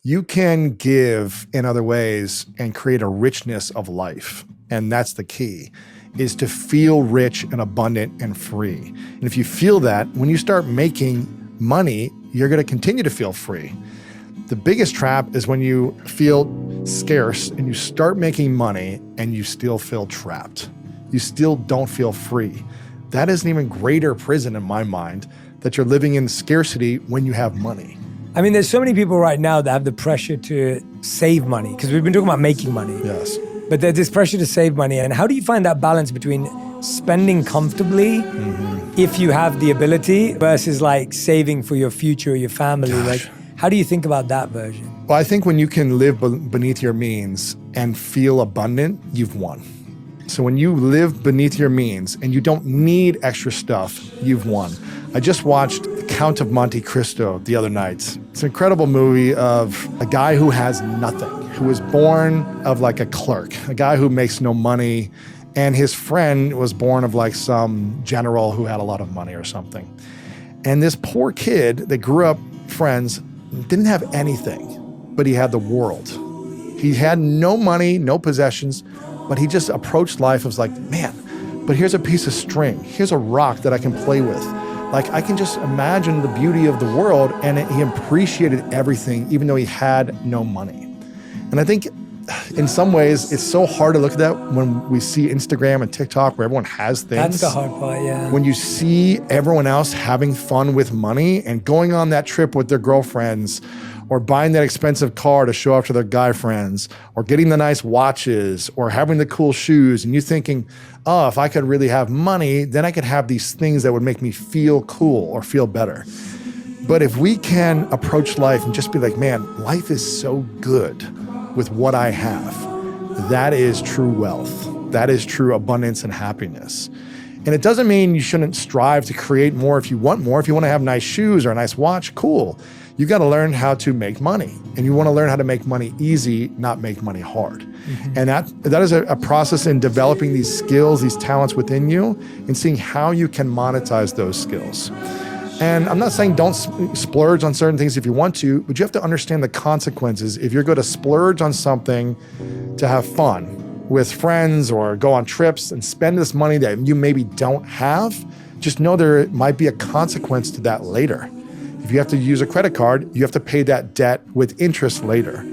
You can give in other ways and create a richness of life. And that's the key, is to feel rich and abundant and free. And if you feel that, when you start making money, you're going to continue to feel free. The biggest trap is when you feel scarce and you start making money and you still feel trapped. You still don't feel free. That is an even greater prison in my mind, that you're living in scarcity when you have money. I mean, there's so many people right now that have the pressure to save money, because we've been talking about making money. Yes. But there's this pressure to save money. And how do you find that balance between spending comfortably, if you have the ability, versus like saving for your future or your family? Like, how do you think about that version? Well, I think when you can live beneath your means and feel abundant, you've won. So when you live beneath your means and you don't need extra stuff, you've won. I just watched The Count of Monte Cristo the other night. It's an incredible movie of a guy who has nothing, who was born of like a clerk, a guy who makes no money, and his friend was born of like some general who had a lot of money or something. And this poor kid that grew up friends didn't have anything, but he had the world. He had no money, no possessions, but he just approached life as like, man, but here's a piece of string. Here's a rock that I can play with. Like, I can just imagine the beauty of the world, and he appreciated everything, even though he had no money. And I think in some ways, it's so hard to look at that when we see Instagram and TikTok where everyone has things. That's the hard part, yeah. When you see everyone else having fun with money and going on that trip with their girlfriends, or buying that expensive car to show off to their guy friends, or getting the nice watches, or having the cool shoes, and you thinking, oh, if I could really have money, then I could have these things that would make me feel cool or feel better. But if we can approach life and just be like, man, life is so good with what I have, that is true wealth. That is true abundance and happiness. And it doesn't mean you shouldn't strive to create more if you want more. If you want to have nice shoes or a nice watch, cool. You got to learn how to make money, and you want to learn how to make money easy, not make money hard. And that is a process in developing these skills, these talents within you, and seeing how you can monetize those skills. And I'm not saying don't splurge on certain things if you want to, but you have to understand the consequences. If you're going to splurge on something to have fun with friends or go on trips and spend this money that you maybe don't have, just know there might be a consequence to that later. If you have to use a credit card, you have to pay that debt with interest later.